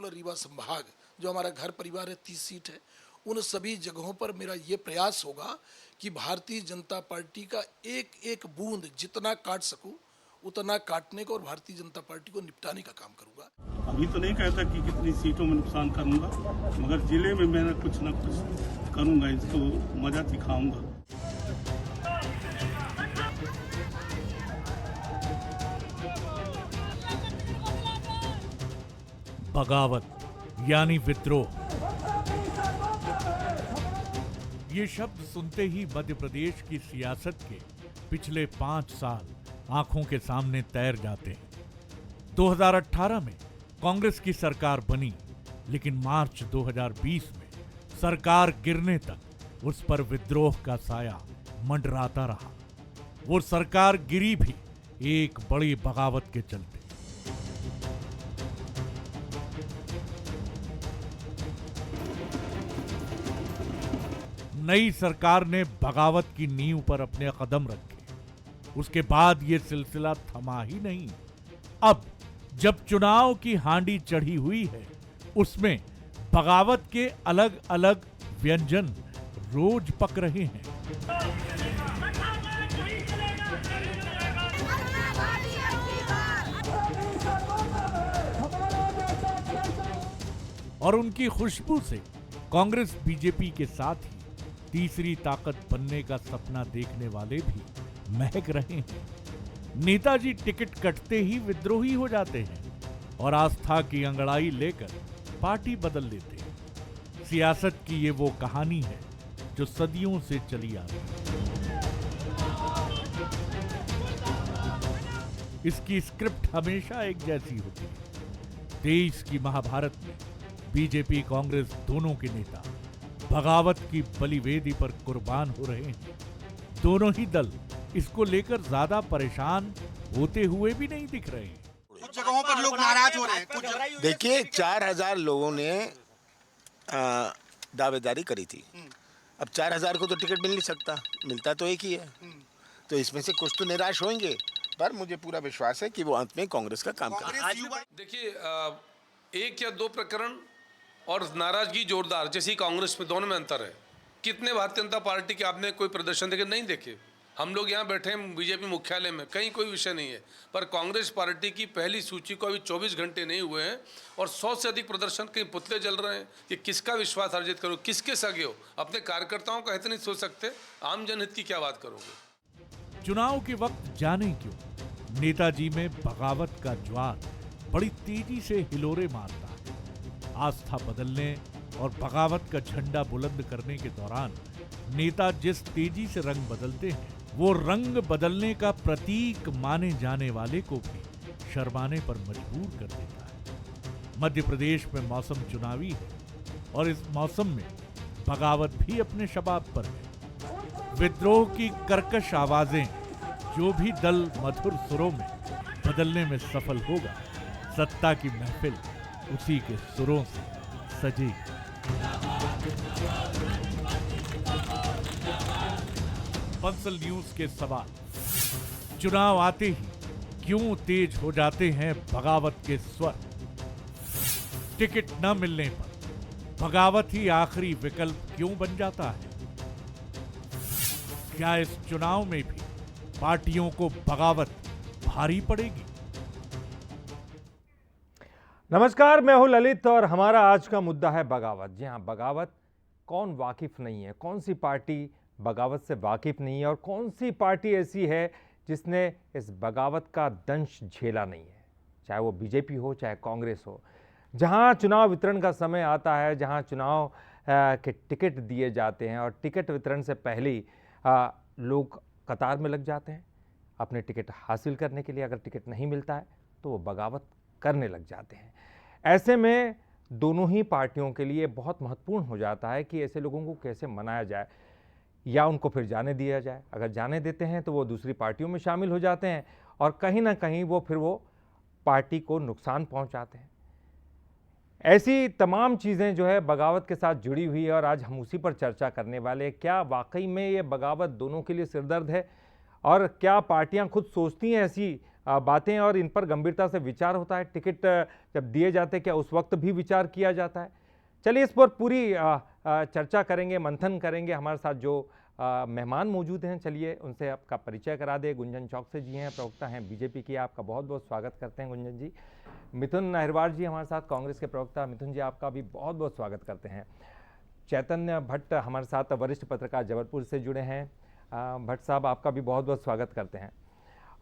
और रीवा संभाग, जो हमारा घर परिवार है 30 सीट है, उन सभी जगहों पर मेरा ये प्रयास होगा कि भारतीय जनता पार्टी का एक एक बूंद जितना काट सकूं उतना काटने को और भारतीय जनता पार्टी को निपटाने का काम करूंगा। अभी तो नहीं कहता कि कितनी सीटों में नुकसान करूंगा, मगर जिले में मैं कुछ न कुछ करूंगा, इसको मजा दिखाऊंगा। बगावत यानी विद्रोह, ये शब्द सुनते ही मध्य प्रदेश की सियासत के पिछले 5 साल आंखों के सामने तैर जाते हैं। 2018 में कांग्रेस की सरकार बनी, लेकिन मार्च 2020 में सरकार गिरने तक उस पर विद्रोह का साया मंडराता रहा। वो सरकार गिरी भी एक बड़ी बगावत के चलते। नई सरकार ने बगावत की नींव पर अपने कदम रखे। उसके बाद यह सिलसिला थमा ही नहीं। अब जब चुनाव की हांडी चढ़ी हुई है, उसमें बगावत के अलग अलग व्यंजन रोज पक रहे हैं। और उनकी खुशबू से कांग्रेस बीजेपी के साथ ही तीसरी ताकत बनने का सपना देखने वाले भी महक रहे हैं। नेताजी टिकट कटते ही विद्रोही हो जाते हैं और आस्था की अंगड़ाई लेकर पार्टी बदल लेते हैं। सियासत की ये वो कहानी है जो सदियों से चली आ रही है। इसकी स्क्रिप्ट हमेशा एक जैसी होती है। 23 की महाभारत में बीजेपी कांग्रेस दोनों के नेता बगावत की बलिवेदी पर कुर्बान हो रहे हैं। दोनों ही दल इसको लेकर ज्यादा परेशान होते हुए भी नहीं दिख रहे हैं। कुछ जगहों पर लोग नाराज हो रहे हैं। देखिए, 4000 लोगों ने दावेदारी करी थी। अब 4000 को तो टिकट मिल नहीं सकता, मिलता तो एक ही है। तो इसमें से कुछ तो निराश होंगे, पर मुझे पूरा विश्वास है कि वो अंत में कांग्रेस का काम करेंगे। देखिए, एक या दो प्रकरण और नाराजगी जोरदार, जैसी कांग्रेस में, दोनों में अंतर है। कितने भारतीय जनता पार्टी के आपने कोई प्रदर्शन देखे? नहीं देखे। हम लोग यहाँ बैठे हैं बीजेपी मुख्यालय में, कहीं कोई विषय नहीं है। पर कांग्रेस पार्टी की पहली सूची को अभी 24 घंटे नहीं हुए हैं और 100 से अधिक प्रदर्शन के पुतले जल रहे हैं। कि किसका विश्वास अर्जित करो, किसके सगे हो? अपने कार्यकर्ताओं का हित नहीं सोच सकते, आम जनहित की क्या बात करोगे? चुनाव के वक्त जाने क्यों नेताजी में बगावत का ज्वार बड़ी तेजी से हिलोरे मारता है। आस्था बदलने और बगावत का झंडा बुलंद करने के दौरान नेता जिस तेजी से रंग बदलते हैं, वो रंग बदलने का प्रतीक माने जाने वाले को भी शर्माने पर मजबूर कर देता है। मध्य प्रदेश में मौसम चुनावी है और इस मौसम में बगावत भी अपने शबाब पर है। विद्रोह की कर्कश आवाजें जो भी दल मधुर सुरों में बदलने में सफल होगा, सत्ता की महफिल उसी के सुरों से सजेगी। बंसल न्यूज के सवाल: चुनाव आते ही क्यों तेज हो जाते हैं बगावत के स्वर? टिकट न मिलने पर बगावत ही आखिरी विकल्प क्यों बन जाता है? क्या इस चुनाव में भी पार्टियों को बगावत भारी पड़ेगी? नमस्कार, मैं हूं ललित और हमारा आज का मुद्दा है बगावत। जी हां, बगावत कौन वाकिफ नहीं है, कौन सी पार्टी बगावत से वाकिफ नहीं है और कौन सी पार्टी ऐसी है जिसने इस बगावत का दंश झेला नहीं है। चाहे वो बीजेपी हो, चाहे कांग्रेस हो। जहां चुनाव वितरण का समय आता है, जहां चुनाव के टिकट दिए जाते हैं और टिकट वितरण से पहले लोग कतार में लग जाते हैं अपने टिकट हासिल करने के लिए। अगर टिकट नहीं मिलता है तो वो बगावत करने लग जाते हैं। ऐसे में दोनों ही पार्टियों के लिए बहुत महत्वपूर्ण हो जाता है कि ऐसे लोगों को कैसे मनाया जाए या उनको फिर जाने दिया जाए। अगर जाने देते हैं तो वो दूसरी पार्टियों में शामिल हो जाते हैं और कहीं ना कहीं वो पार्टी को नुकसान पहुंचाते हैं। ऐसी तमाम चीज़ें जो है बगावत के साथ जुड़ी हुई है और आज हम उसी पर चर्चा करने वाले हैं। क्या वाकई में ये बगावत दोनों के लिए सिरदर्द है और क्या पार्टियां खुद सोचती हैं ऐसी बातें और इन पर गंभीरता से विचार होता है? टिकट जब दिए जाते हैं क्या उस वक्त भी विचार किया जाता है? चलिए इस पर पूरी चर्चा करेंगे, मंथन करेंगे। हमारे साथ जो मेहमान मौजूद हैं, चलिए उनसे आपका परिचय करा दे। गुंजन चौकसे जी हैं, प्रवक्ता हैं बीजेपी की, आपका बहुत बहुत स्वागत करते हैं गुंजन जी। मिथुन अहिरवार जी हमारे साथ, कांग्रेस के प्रवक्ता। मिथुन जी आपका भी बहुत बहुत स्वागत करते हैं। चैतन्य भट्ट हमारे साथ वरिष्ठ पत्रकार जबलपुर से जुड़े हैं। भट्ट साहब आपका भी बहुत बहुत स्वागत करते हैं।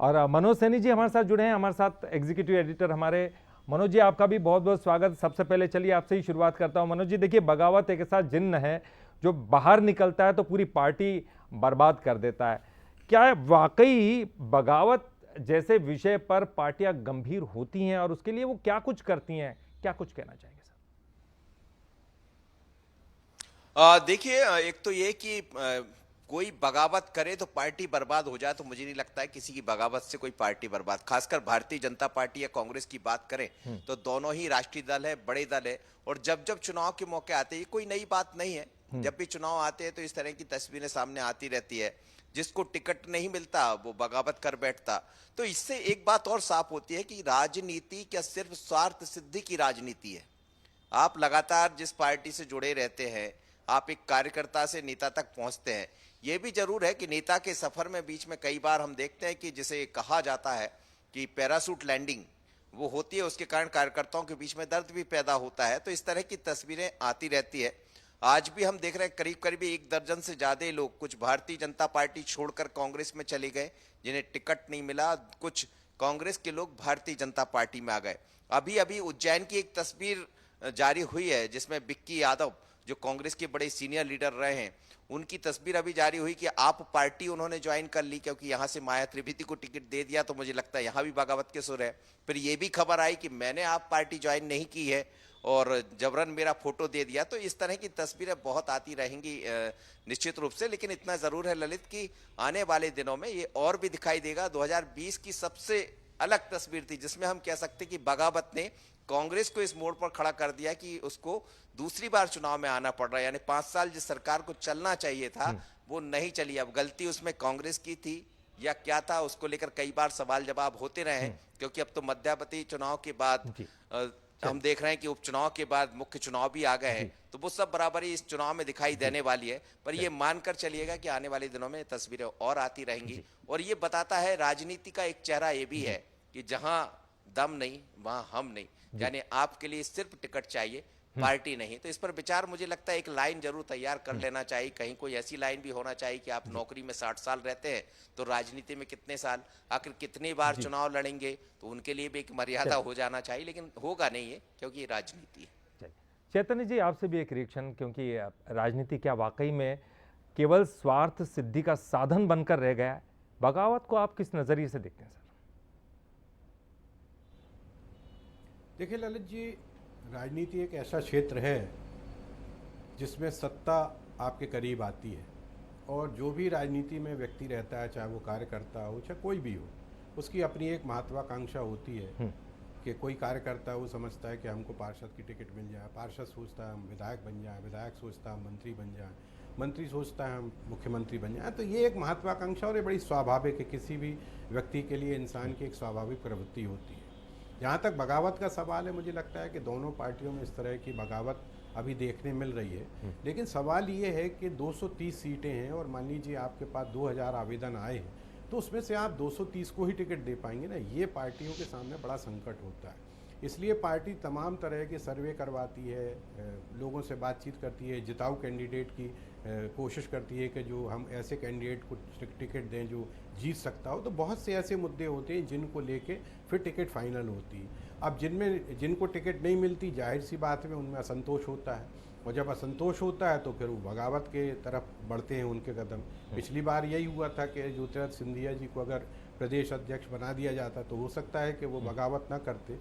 और मनोज सैनी जी हमारे साथ जुड़े हैं, हमारे साथ एग्जीक्यूटिव एडिटर हमारे। मनोज जी आपका भी बहुत बहुत स्वागत। सबसे पहले चलिए आपसे ही शुरुआत करता हूं। मनोज जी देखिए, बगावत एक ऐसा जिन्न है जो बाहर निकलता है तो पूरी पार्टी बर्बाद कर देता है। क्या वाकई बगावत जैसे विषय पर पार्टियां गंभीर होती हैं और उसके लिए वो क्या कुछ करती हैं? क्या कुछ कहना चाहेंगे सर? देखिए, एक तो ये कि कोई बगावत करे तो पार्टी बर्बाद हो जाए, तो मुझे नहीं लगता है किसी की बगावत से कोई पार्टी बर्बाद। खासकर भारतीय जनता पार्टी या कांग्रेस की बात करें तो दोनों ही राष्ट्रीय दल है, बड़े दल है, और जब जब चुनाव के मौके आते हैं, ये कोई नई बात नहीं है। जब भी चुनाव आते हैं तो इस तरह की तस्वीरें सामने आती रहती है। जिसको टिकट नहीं मिलता वो बगावत कर बैठता। तो इससे एक बात और साफ होती है कि राजनीति क्या सिर्फ स्वार्थ सिद्धि की राजनीति है। आप लगातार जिस पार्टी से जुड़े रहते हैं, आप एक कार्यकर्ता से नेता तक पहुंचते हैं। यह भी जरूर है कि नेता के सफर में बीच में कई बार हम देखते हैं कि जिसे कहा जाता है कि पैराशूट लैंडिंग वो होती है, उसके कारण कार्यकर्ताओं के बीच में दर्द भी पैदा होता है। तो इस तरह की तस्वीरें आती रहती है। आज भी हम देख रहे हैं करीब करीब 1 दर्जन से ज्यादा लोग कुछ भारतीय जनता पार्टी छोड़कर कांग्रेस में चले गए, जिन्हें टिकट नहीं मिला। कुछ कांग्रेस के लोग भारतीय जनता पार्टी में आ गए। अभी अभी उज्जैन की एक तस्वीर जारी हुई है जिसमें बिक्की यादव, जो कांग्रेस के बड़े सीनियर लीडर रहे हैं, उनकी तस्वीर अभी जारी हुई कि आप पार्टी उन्होंने ज्वाइन कर ली क्योंकि यहां से माया त्रिवेदी को टिकट दे दिया। तो मुझे लगता है यहां भी बगावत के सुर है। फिर यह भी खबर आई कि मैंने आप पार्टी ज्वाइन नहीं की है और जबरन मेरा फोटो दे दिया। तो इस तरह की तस्वीरें बहुत आती रहेंगी निश्चित रूप से। लेकिन इतना जरूर है ललित कि आने वाले दिनों में ये और भी दिखाई देगा। 2020 की सबसे अलग तस्वीर थी जिसमें हम कह सकते कि बगावत ने कांग्रेस को इस मोड़ पर खड़ा कर दिया कि उसको दूसरी बार चुनाव में आना पड़ रहा है। यानी 5 साल जिस सरकार को चलना चाहिए था वो नहीं चली। अब गलती उसमें कांग्रेस की थी या क्या था, उसको लेकर कई बार सवाल जवाब होते रहे हैं। क्योंकि अब तो मध्यावधि चुनाव के बाद हम देख रहे हैं कि उपचुनाव के बाद मुख्य चुनाव भी आ गए हैं। तो वो सब बराबरी इस चुनाव में दिखाई देने वाली है। पर ये मानकर चलिएगा कि आने वाले दिनों में तस्वीरें और आती रहेंगी। और ये बताता है राजनीति का एक चेहरा ये भी है कि जहां दम नहीं वहां हम नहीं। यानी आपके लिए सिर्फ टिकट चाहिए, पार्टी नहीं। तो इस पर विचार मुझे लगता है एक लाइन जरूर तैयार कर लेना चाहिए। कहीं कोई ऐसी लाइन भी होना चाहिए कि आप नौकरी में 60 साल रहते हैं तो राजनीति में कितने साल, आखिर कितनी बार चुनाव लड़ेंगे, तो उनके लिए भी एक मर्यादा हो जाना चाहिए। लेकिन होगा नहीं है क्योंकि ये राजनीति है। चैतन्य जी आपसे भी एक रिएक्शन, क्योंकि राजनीति क्या वाकई में केवल स्वार्थ सिद्धि का साधन बनकर रह गया है? बगावत को आप किस नजरिए से देखते हैं सर? देखिए ललित जी, राजनीति एक ऐसा क्षेत्र है जिसमें सत्ता आपके करीब आती है और जो भी राजनीति में व्यक्ति रहता है, चाहे वो कार्यकर्ता हो चाहे कोई भी हो, उसकी अपनी एक महत्वाकांक्षा होती है कि कोई कार्यकर्ता वो समझता है कि हमको पार्षद की टिकट मिल जाए, पार्षद सोचता है हम विधायक बन जाए, विधायक सोचता है हम मंत्री बन जाए, मंत्री सोचता है हम मुख्यमंत्री बन जाए। तो ये एक महत्वाकांक्षा और ये बड़ी स्वाभाविक है, किसी भी व्यक्ति के लिए इंसान की एक स्वाभाविक प्रवृत्ति होती है। जहाँ तक बगावत का सवाल है, मुझे लगता है कि दोनों पार्टियों में इस तरह की बगावत अभी देखने मिल रही है। लेकिन सवाल ये है कि 230 सीटें हैं और मान लीजिए आपके पास 2000 आवेदन आए हैं, तो उसमें से आप 230 को ही टिकट दे पाएंगे ना? ये पार्टियों के सामने बड़ा संकट होता है। इसलिए पार्टी तमाम तरह के सर्वे करवाती है, लोगों से बातचीत करती है, जिताऊ कैंडिडेट की कोशिश करती है कि जो हम ऐसे कैंडिडेट को टिकट दें जो जीत सकता हो। तो बहुत से ऐसे मुद्दे होते हैं जिनको लेके फिर टिकट फाइनल होती है। अब जिनको टिकट नहीं मिलती, जाहिर सी बात है उनमें असंतोष होता है, और जब असंतोष होता है तो फिर वो बगावत के तरफ बढ़ते हैं उनके कदम। पिछली बार यही हुआ था कि ज्योतिरादित्य सिंधिया जी को अगर प्रदेश अध्यक्ष बना दिया जाता तो हो सकता है कि वो बगावत ना करते।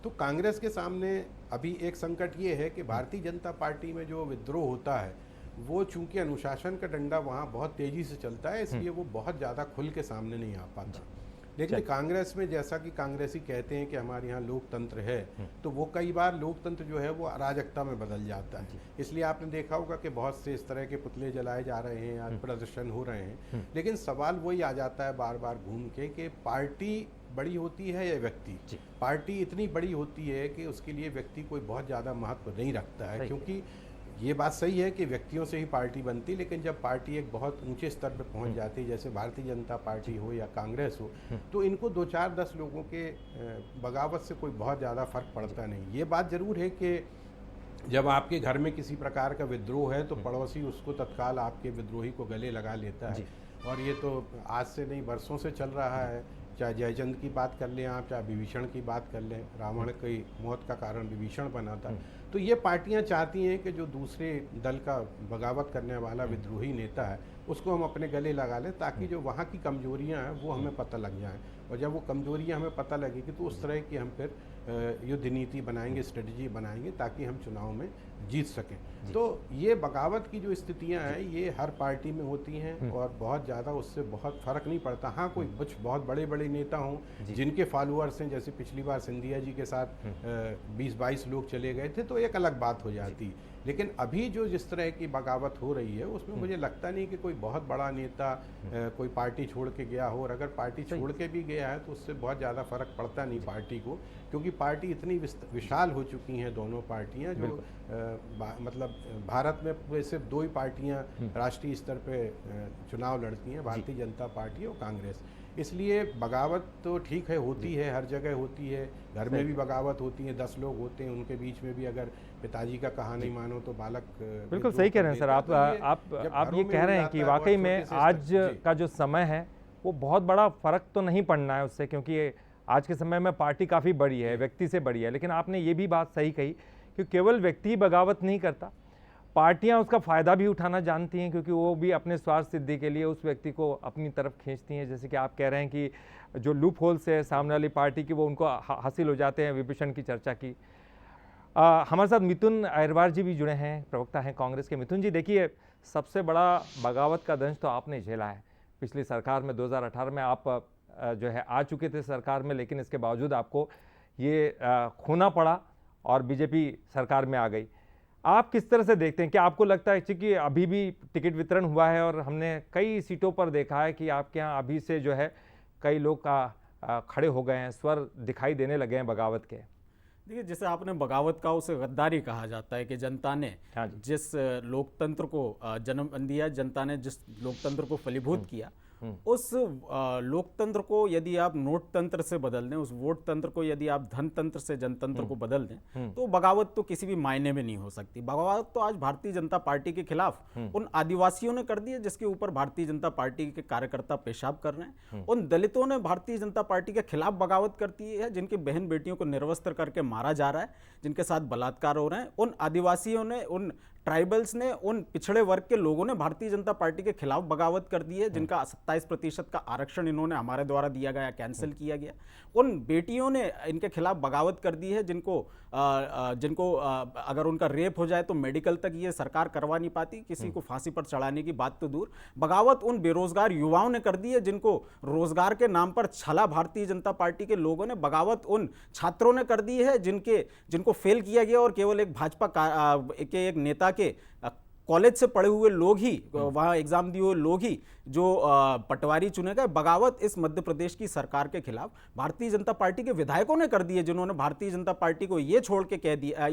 तो कांग्रेस के सामने अभी एक संकट ये है कि भारतीय जनता पार्टी में जो विद्रोह होता है वो चूंकि अनुशासन का डंडा वहाँ बहुत तेजी से चलता है, इसलिए वो बहुत ज़्यादा खुल के सामने नहीं आ पाता। लेकिन कांग्रेस में जैसा कि कांग्रेसी कहते हैं कि हमारे यहाँ लोकतंत्र है, तो वो कई बार लोकतंत्र जो है वो अराजकता में बदल जाता है। इसलिए आपने देखा होगा कि बहुत से इस तरह के पुतले जलाए जा रहे हैं, आज प्रदर्शन हो रहे हैं। लेकिन सवाल वही आ जाता है बार बार घूम के कि पार्टी बड़ी होती है या व्यक्ति। पार्टी इतनी बड़ी होती है कि उसके लिए व्यक्ति कोई बहुत ज़्यादा महत्व नहीं रखता है, क्योंकि ये बात सही है कि व्यक्तियों से ही पार्टी बनती, लेकिन जब पार्टी एक बहुत ऊंचे स्तर पर पहुंच जाती है, जैसे भारतीय जनता पार्टी हो या कांग्रेस हो, तो इनको 2-4-10 लोगों के बगावत से कोई बहुत ज़्यादा फर्क पड़ता नहीं। ये बात ज़रूर है कि जब आपके घर में किसी प्रकार का विद्रोह है तो पड़ोसी उसको तत्काल आपके विद्रोही को गले लगा लेता है, और ये तो आज से नहीं बरसों से चल रहा है। चाहे जयचंद की बात कर लें आप, चाहे विभीषण की बात कर लें, रावण की मौत का कारण विभीषण बना था। तो ये पार्टियां चाहती हैं कि जो दूसरे दल का बगावत करने वाला विद्रोही नेता है उसको हम अपने गले लगा लें, ताकि जो वहाँ की कमजोरियां हैं वो हमें पता लग जाएं, और जब वो कमजोरियां हमें पता लगेगी तो उस तरह की हम फिर युद्ध नीति बनाएंगे, स्ट्रेटजी बनाएंगे, ताकि हम चुनाव में जीत सकें। तो ये बगावत की जो स्थितियां हैं ये हर पार्टी में होती हैं, और बहुत ज़्यादा उससे बहुत फर्क नहीं पड़ता। हाँ, कोई कुछ बहुत बड़े बड़े नेता हों जिनके फॉलोअर्स हैं, जैसे पिछली बार सिंधिया जी के साथ 20-22 लोग चले गए थे, तो एक अलग बात हो जाती। लेकिन अभी जो जिस तरह की बगावत हो रही है उसमें मुझे लगता नहीं कि कोई बहुत बड़ा नेता कोई पार्टी छोड़ के गया हो, और अगर पार्टी छोड़ के भी गया है तो उससे बहुत ज़्यादा फर्क पड़ता नहीं पार्टी को, क्योंकि पार्टी इतनी विशाल हो चुकी हैं दोनों पार्टियां, जो मतलब भारत में सिर्फ 2 ही पार्टियां राष्ट्रीय स्तर पे चुनाव लड़ती हैं, भारतीय जनता पार्टी और कांग्रेस। इसलिए बगावत तो ठीक है, होती है, हर जगह होती है, घर में भी बगावत होती है, 10 लोग होते हैं, उनके बीच में भी अगर पिताजी का कहा नहीं मानो तो बालक बिल्कुल सही कह रहे हैं सर आप। आप ये कह रहे हैं कि वाकई में आज का जो समय है वो बहुत बड़ा फर्क तो नहीं पड़ना है उससे, क्योंकि आज के समय में पार्टी काफ़ी बड़ी है, व्यक्ति से बड़ी है। लेकिन आपने ये भी बात सही कही कि केवल व्यक्ति बगावत नहीं करता, पार्टियां उसका फ़ायदा भी उठाना जानती हैं, क्योंकि वो भी अपने स्वार्थ सिद्धि के लिए उस व्यक्ति को अपनी तरफ खींचती हैं। जैसे कि आप कह रहे हैं कि जो लूप होल्स है सामने वाली पार्टी की वो उनको हासिल हो जाते हैं। विभीषण की चर्चा की। हमारे साथ मिथुन अहिरवार जी भी जुड़े हैं, प्रवक्ता हैं कांग्रेस के। मिथुन जी, देखिए, सबसे बड़ा बगावत का दंश तो आपने झेला है। पिछली सरकार में 2018 में आप जो है आ चुके थे सरकार में, लेकिन इसके बावजूद आपको ये खोना पड़ा और बीजेपी सरकार में आ गई। आप किस तरह से देखते हैं? क्या आपको लगता है कि अभी भी टिकट वितरण हुआ है और हमने कई सीटों पर देखा है कि आपके यहाँ अभी से जो है कई लोग खड़े हो गए हैं, स्वर दिखाई देने लगे हैं बगावत के? देखिए, जैसे आपने बगावत का, उसे गद्दारी कहा जाता है कि जनता ने जिस लोकतंत्र को जन्म दिया, जनता ने जिस लोकतंत्र को फलीभूत किया, उस लोकतंत्र को यदि आप नोट तंत्र से बदल दें, उस वोट तंत्र को यदि आप धन तंत्र से जनतंत्र को बदल दें, तो बगावत तो किसी भी मायने में नहीं हो सकती। बगावत तो आज भारतीय जनता पार्टी के खिलाफ उन आदिवासियों ने कर दी है जिसके ऊपर भारतीय जनता पार्टी के कार्यकर्ता पेशाब कर रहे हैं। उन दलितों ने भारतीय जनता पार्टी के खिलाफ बगावत करती है, जिनकी बहन बेटियों को निर्वस्त्र करके मारा जा रहा है, जिनके साथ बलात्कार हो रहे हैं। उन आदिवासियों ने, उन ट्राइबल्स ने, उन पिछड़े वर्ग के लोगों ने भारतीय जनता पार्टी के खिलाफ बगावत कर दी है, जिनका 27% का आरक्षण इन्होंने हमारे द्वारा दिया गया, कैंसिल किया गया। उन बेटियों ने इनके खिलाफ बगावत कर दी है, जिनको अगर उनका रेप हो जाए तो मेडिकल तक ये सरकार करवा नहीं पाती, किसी को फांसी पर चढ़ाने की बात तो दूर। बगावत उन बेरोजगार युवाओं ने कर दी है जिनको रोजगार के नाम पर छला भारतीय जनता पार्टी के लोगों ने। बगावत उन छात्रों ने कर दी है जिनको फेल किया गया और केवल एक भाजपा के एक नेता के कॉलेज से पढ़े हुए लोग ही, वहां एग्जाम दिए हुए लोग ही जो पटवारी चुने गए। बगावत इस मध्य प्रदेश की सरकार के खिलाफ भारतीय जनता पार्टी के विधायकों ने कर दी है, जिन्होंने भारतीय जनता पार्टी को ये छोड़ के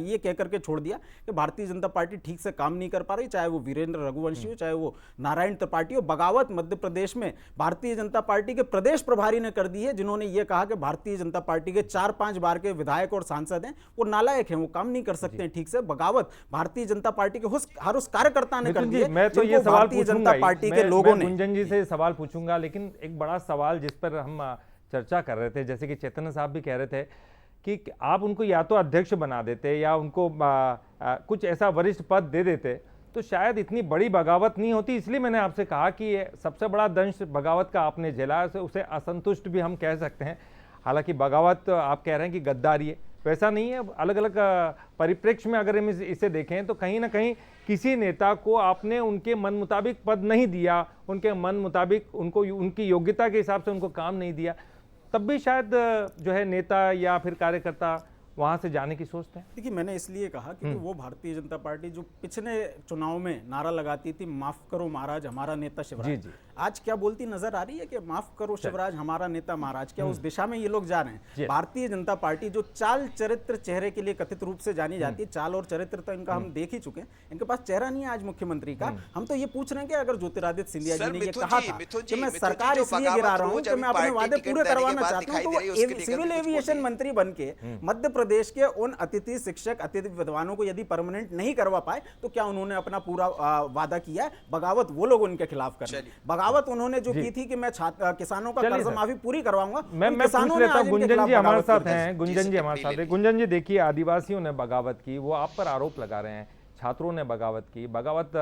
ये कह करके छोड़ दिया कि भारतीय जनता पार्टी ठीक से काम नहीं कर पा रही, चाहे वो वीरेंद्र रघुवंशी हो, चाहे वो नारायण त्रिपाठी हो। बगावत मध्य प्रदेश में भारतीय जनता पार्टी के प्रदेश प्रभारी ने कर दी है, जिन्होंने ये कहा कि भारतीय जनता पार्टी के 4-5 बार के विधायक और सांसद हैं, वो नालायक हैं, वो काम नहीं कर सकते हैं ठीक से। बगावत भारतीय जनता पार्टी के हर उस कार्यकर्ता ने कर दी है। मैं तो ये सवाल भारतीय जनता पार्टी के लोगों ने, गुंजन जी से सवाल पूछूंगा, लेकिन एक बड़ा सवाल जिस पर हम चर्चा कर रहे थे, जैसे कि चैतन्य साहब भी कह रहे थे कि आप उनको या तो अध्यक्ष बना देते या उनको कुछ ऐसा वरिष्ठ पद दे देते तो शायद इतनी बड़ी बगावत नहीं होती। इसलिए मैंने आपसे कहा कि सबसे बड़ा दंश बगावत का आपने झेला, उसे असंतुष्ट भी हम कह सकते हैं। हालांकि बगावत आप कह रहे हैं कि गद्दारी है, वैसा नहीं है। अलग अलग परिप्रेक्ष्य में अगर हम इसे देखें तो कहीं ना कहीं किसी नेता को आपने उनके मन मुताबिक पद नहीं दिया, उनके मन मुताबिक उनको उनकी योग्यता के हिसाब से उनको काम नहीं दिया, तब भी शायद जो है नेता या फिर कार्यकर्ता वहां से जाने की सोचते हैं? देखिए, मैंने इसलिए कहा क्योंकि वो भारतीय जनता पार्टी जो पिछले चुनाव में नारा लगाती थी, माफ करो महाराज हमारा नेता शिवराज, जी। आज क्या बोलती नजर आ रही है कि माफ करो शिवराज हमारा नेता महाराज? क्या उस दिशा में ये लोग जा रहे हैं? भारतीय जनता पार्टी जो चाल चरित्र चेहरे के लिए कथित रूप से जानी जाती है, चाल और चरित्र तो इनका हम देख ही चुके हैं, इनके पास चेहरा नहीं है आज मुख्यमंत्री का। हम तो ये पूछ रहे हैं कि अगर ज्योतिरादित्य सिंधिया जी ने ये कहा था कि मैं सरकार इसलिए गिरा रहा हूं कि मैं अपने वादे पूरे करवाना चाहता हूं, तो वो सिविल एविएशन मंत्री बन के मध्य प्रदेश के उन अतिथि शिक्षक, अतिथि विद्वानों को यदि परमानेंट नहीं करवा पाए तो क्या उन्होंने अपना पूरा वादा किया है? बगावत वो लोग उनके खिलाफ कर रहे हैं। बगावत उन्होंने जो की थी कि मैं किसानों का कर्ज माफी पूरी करवाऊंगा, मैं पूछ लेता हूं, गुंजन जी हमारे साथ हैं, गुंजन जी हमारे साथ हैं। गुंजन जी, देखिए, आदिवासियों ने बगावत की, वो आप पर आरोप लगा रहे हैं, छात्रों ने बगावत की, बगावत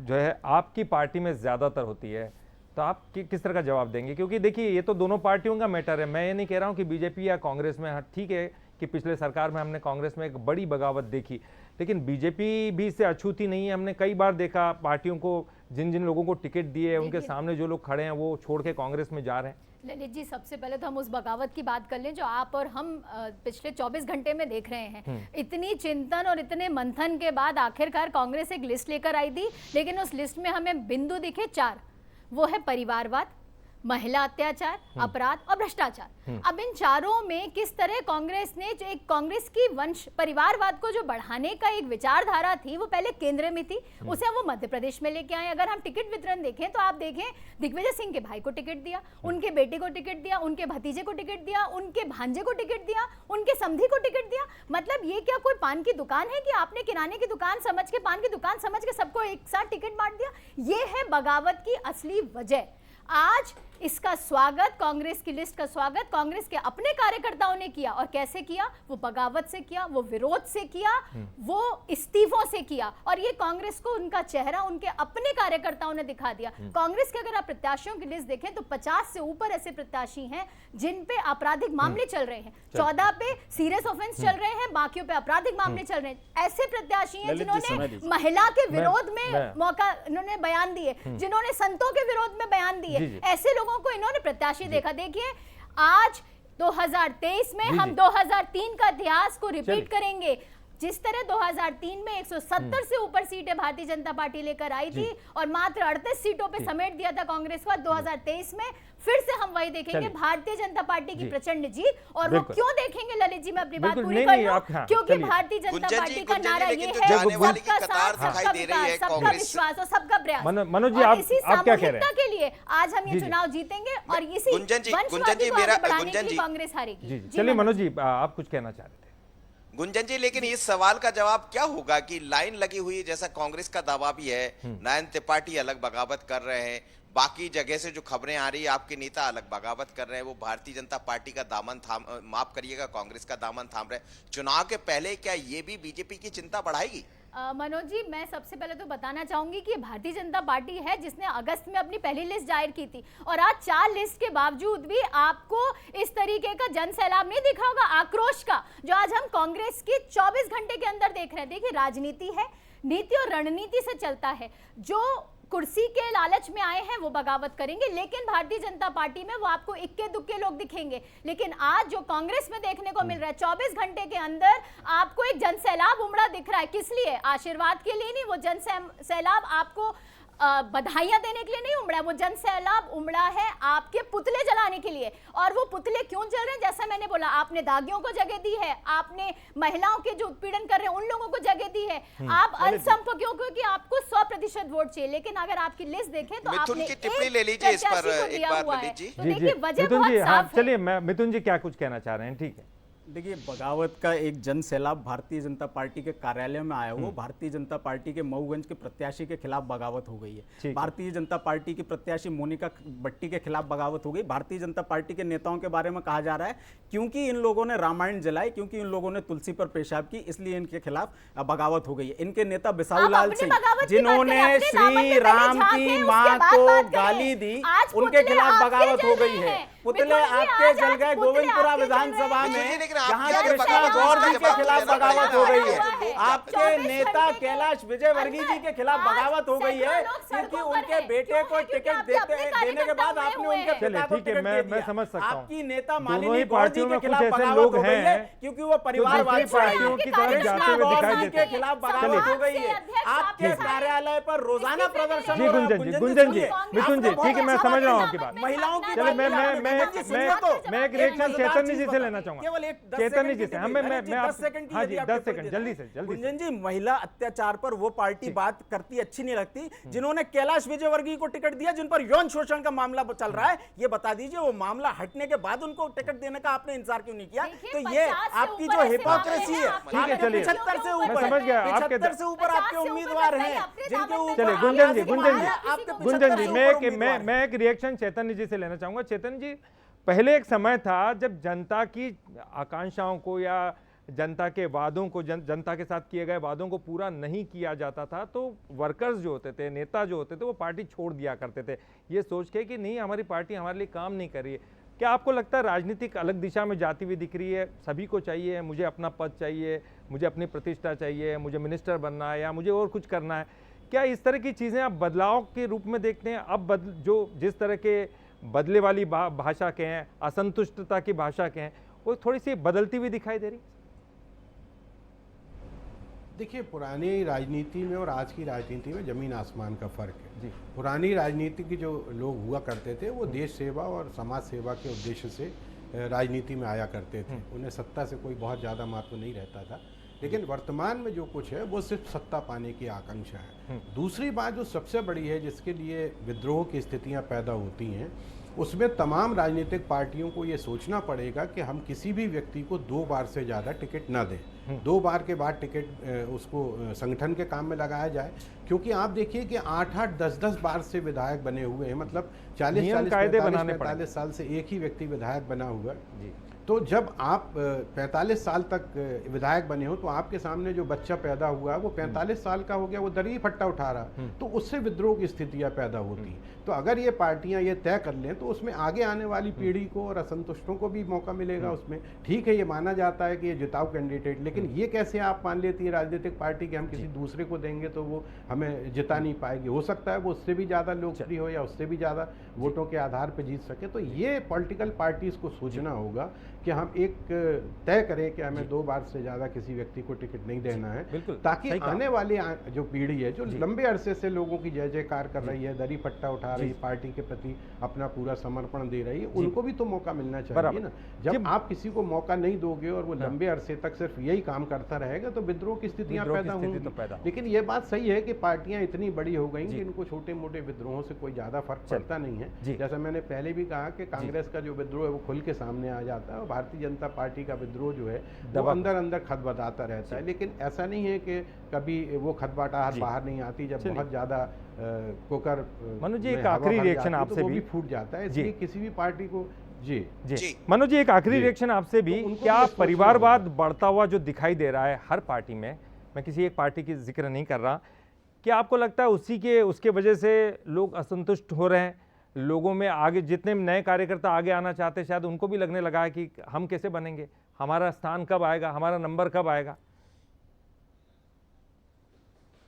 जो है आपकी पार्टी में ज्यादातर होती है, तो आप किस तरह का जवाब देंगे? क्योंकि देखिए, ये तो दोनों पार्टियों का मैटर है। मैं ये नहीं कह रहा हूं कि बीजेपी या कांग्रेस में, हाँ ठीक है कि पिछले सरकार में हमने कांग्रेस में एक बड़ी बगावत देखी, लेकिन बीजेपी भी इससे अछूती नहीं है। हमने कई बार देखा पार्टियों को, जिन जिन लोगों को टिकट दिए उनके सामने जो लोग खड़े हैं वो छोड़ के कांग्रेस में जा रहे हैं। ललित जी, सबसे पहले तो हम उस बगावत की बात कर लें जो आप और हम पिछले 24 घंटे में देख रहे हैं। इतनी चिंतन और इतने मंथन के बाद आखिरकार कांग्रेस एक लिस्ट लेकर आई थी, लेकिन उस लिस्ट में हमें बिंदु दिखे 4। वो है परिवारवाद, महिला अत्याचार, अपराध और भ्रष्टाचार। अब इन चारों में किस तरह कांग्रेस ने जो एक कांग्रेस की वंश परिवारवाद को जो बढ़ाने का एक विचारधारा थी, वो पहले केंद्र में थी, उसे वो मध्य प्रदेश में लेके आए। अगर हम टिकट वितरण देखें तो आप देखें, दिग्विजय सिंह के भाई को टिकट दिया, उनके बेटे को टिकट दिया, उनके भतीजे को टिकट दिया, उनके भांजे को टिकट दिया, उनके समधी को टिकट दिया। मतलब ये क्या कोई पान की दुकान है कि आपने किराने की दुकान समझ के, पान की दुकान समझ के सबको एक साथ टिकट बांट दिया? ये है बगावत की असली वजह। आज इसका स्वागत, कांग्रेस की लिस्ट का स्वागत कांग्रेस के अपने कार्यकर्ताओं ने किया। और कैसे किया? वो बगावत से किया, वो विरोध से किया, वो इस्तीफों से किया। और ये कांग्रेस को उनका चेहरा उनके अपने कार्यकर्ताओं ने दिखा दिया। कांग्रेस के अगर आप प्रत्याशियों की लिस्ट देखें तो 50 से ऊपर ऐसे प्रत्याशी हैं जिन पे आपराधिक मामले चल रहे हैं, 14 पे सीरियस ऑफेंस चल रहे हैं, बाकियों पे आपराधिक मामले चल रहे हैं। ऐसे प्रत्याशी हैं जिन्होंने महिला के विरोध में मौका इन्होंने बयान दिए, जिन्होंने संतों के विरोध में बयान दिए, ऐसे लोगों को इन्होंने प्रत्याशी देखा। देखिए, आज 2023 में हम 2003 का इतिहास को रिपीट करेंगे। जिस तरह 2003 में 170 से ऊपर सीटें भारतीय जनता पार्टी लेकर आई थी और मात्र 38 सीटों पे समेट दिया था कांग्रेस को, 2023 में फिर से हम वही देखेंगे, भारतीय जनता पार्टी की प्रचंड जीत। और वो क्यों देखेंगे ललित जी, मैं अपनी बात पूरी कर लूं, क्योंकि भारतीय जनता पार्टी का नारा ये है, सबका साथ, सबका विकास, सबका विश्वास और सबका प्रयास। मनोज जी, आप क्या कह रहे हैं? के लिए आज हम ये चुनाव जीतेंगे और इसी वंशवादी को आगे बढ़ाने के लिए कांग्रेस हारेगी। चलिए मनोज जी, आप कुछ कहना चाह रहे थे? गुंजन जी, लेकिन इस सवाल का जवाब क्या होगा कि लाइन लगी हुई, जैसा कांग्रेस का दावा भी है, नयन त्रिपाठी अलग बगावत कर रहे हैं, बाकी जगह से जो खबरें आ रही है आपके नेता अलग बगावत कर रहे हैं, वो भारतीय जनता पार्टी का दामन थाम, माफ करिएगा, कांग्रेस का दामन थाम रहे हैं। चुनाव के पहले क्या ये भी बीजेपी की चिंता बढ़ाएगी? मनोज जी, मैं सबसे पहले तो बताना चाहूंगी कि भारतीय जनता पार्टी है जिसने अगस्त में अपनी पहली लिस्ट जाहिर की थी, और आज 4 लिस्ट के बावजूद भी आपको इस तरीके का जन सैलाब नहीं दिखा होगा आक्रोश का, जो आज हम कांग्रेस की 24 घंटे के अंदर देख रहे हैं। देखिए, राजनीति है, नीति और रणनीति से चलता है। जो कुर्सी के लालच में आए हैं वो बगावत करेंगे, लेकिन भारतीय जनता पार्टी में वो आपको इक्के दुक्के लोग दिखेंगे। लेकिन आज जो कांग्रेस में देखने को मिल रहा है, 24 घंटे के अंदर आपको एक जन सैलाब उमड़ा दिख रहा है। किस लिए? आशीर्वाद के लिए नहीं, वो जन सैलाब आपको बधाइयां देने के लिए नहीं उमड़ा, वो जन सैलाब उमड़ा है आपके पुतले जलाने के लिए। और वो पुतले क्यों जल रहे हैं? जैसा मैंने बोला, आपने दागियों को जगह दी है, आपने महिलाओं के जो उत्पीड़न कर रहे हैं उन लोगों को जगह दी है, आप अल्पसंख्यकों को कि आपको 100% वोट चाहिए। लेकिन अगर आपकी लिस्ट देखें तो आपने टिप्पणी ले लीजिए इस पर एक बार ललित जी। तो देखिए, वजह बहुत साफ है। चलिए, मिथुन जी क्या कुछ कहना चाह रहे हैं? ठीक है, देखिए, बगावत का एक जन सैलाब भारतीय जनता पार्टी के कार्यालय में आया हुआ, भारतीय जनता पार्टी के मऊगंज के प्रत्याशी के खिलाफ बगावत हो गई है। भारतीय जनता पार्टी की प्रत्याशी मोनिका भट्टी के खिलाफ बगावत हो गई। भारतीय जनता पार्टी के नेताओं के बारे में कहा जा रहा है क्योंकि इन लोगों ने रामायण जलाई, क्योंकि इन लोगों ने तुलसी पर पेशाब की, इसलिए इनके खिलाफ बगावत हो गई है। इनके नेता बिसाऊलाल सिंह, जिन्होंने श्री राम की मां को गाली दी, उनके खिलाफ बगावत हो गई है। पुतले मिथुन जी, आपके आज जल गए पुतले गोविंदपुरा आपके जल रहे विधानसभा हैं। में, लेकिन आपके जहां आगे कृष्णा बगावत गौर जी होने के के खिलाफ बाद बगावत हो गई है। हुआ है। आपके 24 नेता घंटे के कैलाश विजयवर्गीय जी के खिलाफ आज बगावत हो गई है, सैकड़ों लोग क्योंकि सड़कों पर उनके हैं। बेटे क्यों को है? क्योंकि टिकट आपके अपने देने के बाद कार्यकर्ता आपने हुए उनके हैं। पिता को ठीक है, टिकट दे मैं दिया। समझ सकता हूं। आपकी नेता दोनों मालिनी ही गौर जी पार्टियों के में कुछ खिलाफ ऐसे बगावत लोग हो गई है, हैं क्योंकि वो परिवारवादी दूसरी पार्टियों की तरफ कृष्णा जाते हुए गौर दिखाई जी देते के हैं। खिलाफ चलिए। बगावत हो गई है। अध्यक्ष आपके आपके कार्यालय पर रोजाना प्रदर्शन जी हो रहा है। गुंजन जी, गुंजन जी, मिथुन जी, ठीक है, मैं समझ रहा हूँ आपकी बात। महिलाओं की चलिए, बात मैं की आपने, गुंजन जी, सुनिए तो। मैं एक एक रिएक्शन मजेदार चैतन्य चीज जी से बताइए। लेना चाहूंगा। केवल एक 10 चैतन्य सेकंड जी की से, यदि- मैं अरे जी, 10 सेकंड की हाँ यदि जी, आपके 10 सेकंड, टिप्पणी जल्दी से, जल्दी से। गुंजन जी, महिला अत्याचार पर वो पार्टी बात करती अच्छी नहीं लगती जिन्होंने कैलाश विजयवर्गीय को टिकट दिया, जिन पर यौन शोषण का मामला चल रहा है। ये बता दीजिए, वो मामला हटने के बाद उनको टिकट देने का आपने इंतजार क्यों नहीं किया? देखिए, तो ये 50 से आपकी ऊपर जो ऐसे हिपोक्रेसी मामले है, हैं। ठीक है, आपके चलिए। 75 से मैं ऊपर समझ गया, आपके 75 से ऊपर आपके 50 से उम्मीदवार ऊपर हैं, अपने जिनके दामन में ऊपर चलिए, आप गुंजन जी, आपके गुंजन जी। आपके आपके किसी को गुंजन जी, 75 से ऊपर मैं उम्मीदवार एक रिएक्शन चैतन्य जी से लेना चाहूंगा। चैतन्य जी, पहले एक समय था जब जनता की आकांक्षाओं को या जनता के वादों को, जनता के साथ किए गए वादों को पूरा नहीं किया जाता था, तो वर्कर्स जो होते थे, नेता जो होते थे, वो पार्टी छोड़ दिया करते थे, ये सोच के कि नहीं, हमारी पार्टी हमारे लिए काम नहीं कर रही है। क्या आपको लगता है राजनीतिक अलग दिशा में जाती हुई दिख रही है? सभी को चाहिए, मुझे अपना पद चाहिए, मुझे अपनी प्रतिष्ठा चाहिए, मुझे मिनिस्टर बनना है या मुझे और कुछ करना है? क्या इस तरह की चीज़ें आप बदलाव के रूप में देखते हैं? अब जो जिस तरह के बदले वाली भाषा के हैं, असंतुष्टता की भाषा के हैं, वो थोड़ी सी बदलती हुई दिखाई दे रही है? देखिए, पुरानी राजनीति में और आज की राजनीति में जमीन आसमान का फर्क है। जी, पुरानी राजनीति के जो लोग हुआ करते थे वो देश सेवा और समाज सेवा के उद्देश्य से राजनीति में आया करते थे। उन्हें सत्ता से कोई बहुत ज़्यादा महत्व नहीं रहता था। लेकिन वर्तमान में जो कुछ है वो सिर्फ सत्ता पाने की आकांक्षा है। दूसरी बात जो सबसे बड़ी है, जिसके लिए विद्रोह की स्थितियां पैदा होती हैं, उसमें तमाम राजनीतिक पार्टियों को ये सोचना पड़ेगा कि हम किसी भी व्यक्ति को 2 बार से ज़्यादा टिकट ना दें। 2 बार के बाद टिकट उसको संगठन के काम में लगाया जाए, क्योंकि आप देखिए कि 8-8, 10-10 बार से विधायक बने हुए हैं, मतलब 40-45 साल से एक ही व्यक्ति विधायक बना हुआ है। तो जब आप 45 साल तक विधायक बने हो, तो आपके सामने जो बच्चा पैदा हुआ है वो 45 साल का हो गया, वो दरी फट्टा उठा रहा, तो उससे विद्रोह की स्थितियां पैदा होती हैं। तो अगर ये पार्टियां ये तय कर लें तो उसमें आगे आने वाली पीढ़ी को और असंतुष्टों को भी मौका मिलेगा उसमें। ठीक है, ये माना जाता है कि ये जिताऊ कैंडिडेट, लेकिन ये कैसे आप मान लेती है राजनीतिक पार्टी कि हम किसी दूसरे को देंगे तो वो हमें जिता नहीं पाएगी? हो सकता है वो उससे भी ज़्यादा लोकप्रिय हो या उससे भी ज़्यादा वोटों के आधार पर जीत सके। तो ये पॉलिटिकल पार्टीज को सोचना होगा कि हम एक तय करें कि हमें 2 बार से ज़्यादा किसी व्यक्ति को टिकट नहीं देना है, ताकि आने वाली जो पीढ़ी है, जो लंबे अरसे से लोगों की जय जयकार कर रही है, दरी पट्टा उठा रही है, पार्टी के प्रति अपना पूरा समर्पण दे रही है, उनको भी तो मौका मिलना चाहिए ना। जब आप किसी को मौका नहीं दोगे और वो लंबे अरसे तक सिर्फ यही काम करता रहेगा तो विद्रोह की स्थितियां पैदा होंगी। लेकिन ये बात सही है कि पार्टियां इतनी बड़ी हो गई कि इनको छोटे मोटे विद्रोहों से कोई ज्यादा फर्क पड़ता नहीं है। जैसा मैंने पहले भी कहा कि कांग्रेस का जो विद्रोह है वो खुल के सामने आ जाता है, और भारतीय जनता पार्टी का विद्रोह जो है वो अंदर अंदर खदबदाता रहता है। लेकिन ऐसा नहीं है कि कभी वो खदबाटाहट बाहर नहीं आती। जब बहुत ज्यादा कुकर मनोज जी, एक आखिरी रिएक्शन आपसे भी फूट जाता है, इसलिए किसी भी पार्टी को जी मनोज जी, एक आखिरी रिएक्शन आपसे भी। क्या परिवारवाद बढ़ता हुआ जो दिखाई दे रहा है हर पार्टी में, मैं किसी एक पार्टी की जिक्र नहीं कर रहा, क्या आपको लगता है उसके वजह से लोग असंतुष्ट हो रहे हैं? लोगों में आगे जितने नए कार्यकर्ता आगे आना चाहते हैं, शायद उनको भी लगने लगा है कि हम कैसे बनेंगे, हमारा स्थान कब आएगा, हमारा नंबर कब आएगा?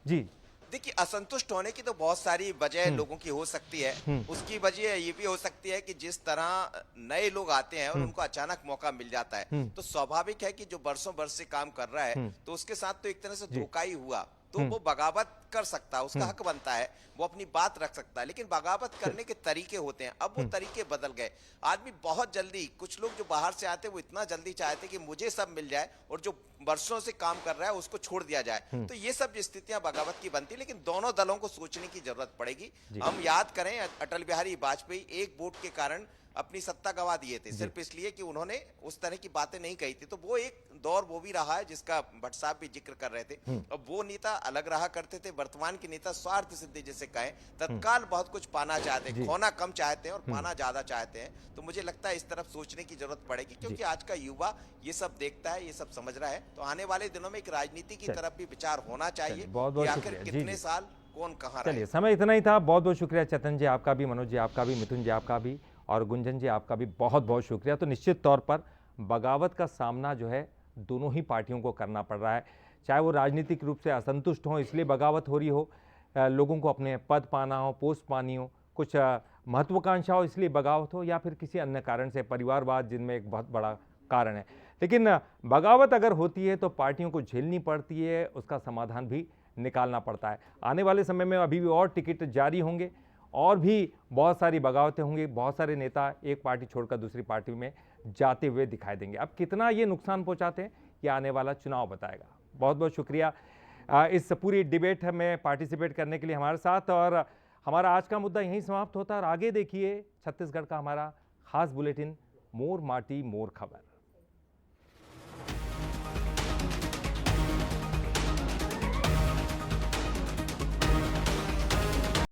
जी देखिए, असंतुष्ट होने की तो बहुत सारी वजह लोगों की हो सकती है। उसकी वजह ये भी हो सकती है कि जिस तरह नए लोग आते हैं और उनको अचानक मौका मिल जाता है, तो स्वाभाविक है कि जो बरसों बरस से काम कर रहा है तो उसके साथ तो एक तरह से धोखा ही हुआ, तो वो बगावत कर सकता है, उसका हक बनता है, वो अपनी बात रख सकता है। लेकिन बगावत करने के तरीके होते हैं, अब वो तरीके बदल गए। आदमी बहुत जल्दी, कुछ लोग जो बाहर से आते वो इतना जल्दी चाहते कि मुझे सब मिल जाए और जो बरसों से काम कर रहा है उसको छोड़ दिया जाए। तो ये सब स्थितियां बगावत की बनती, लेकिन दोनों दलों को सोचने की जरूरत पड़ेगी। हम याद करें, अटल बिहारी वाजपेयी एक वोट के कारण अपनी सत्ता गवा दिए थे, सिर्फ इसलिए कि उन्होंने उस तरह की बातें नहीं कही थी। तो वो एक दौर वो भी रहा है जिसका भट्ट साहब भी जिक्र कर रहे थे। अब वो नेता अलग रहा करते थे, वर्तमान के नेता स्वार्थ सिद्धि जिसे कहें, तत्काल बहुत कुछ पाना चाहते हैं, खोना कम चाहते हैं और पाना ज्यादा चाहते हैं। तो मुझे लगता है इस तरफ सोचने की जरूरत पड़ेगी, क्योंकि आज का युवा ये सब देखता है, ये सब समझ रहा है। तो आने वाले दिनों में एक राजनीति की तरफ भी विचार होना चाहिए कि आखिर कितने साल कौन कहाँ रहे। चलिए, समय इतना ही था। बहुत बहुत शुक्रिया चेतन जी आपका भी, मनोज जी आपका भी, मिथुन जी आपका भी, और गुंजन जी आपका भी बहुत बहुत शुक्रिया। तो निश्चित तौर पर बगावत का सामना जो है दोनों ही पार्टियों को करना पड़ रहा है, चाहे वो राजनीतिक रूप से असंतुष्ट हों इसलिए बगावत हो रही हो, लोगों को अपने पद पाना हो, पोस्ट पानी हो, कुछ महत्वाकांक्षा हो इसलिए बगावत हो, या फिर किसी अन्य कारण से परिवारवाद जिनमें एक बहुत बड़ा कारण है। लेकिन बगावत अगर होती है तो पार्टियों को झेलनी पड़ती है, उसका समाधान भी निकालना पड़ता है। आने वाले समय में अभी भी और टिकट जारी होंगे और भी बहुत सारी बगावतें होंगी, बहुत सारे नेता एक पार्टी छोड़कर दूसरी पार्टी में जाते हुए दिखाई देंगे। अब कितना ये नुकसान पहुंचाते हैं ये आने वाला चुनाव बताएगा। बहुत बहुत शुक्रिया इस पूरी डिबेट में पार्टिसिपेट करने के लिए हमारे साथ। और हमारा आज का मुद्दा यहीं समाप्त होता है और आगे देखिए छत्तीसगढ़ का हमारा खास बुलेटिन मोर माटी मोर खबर।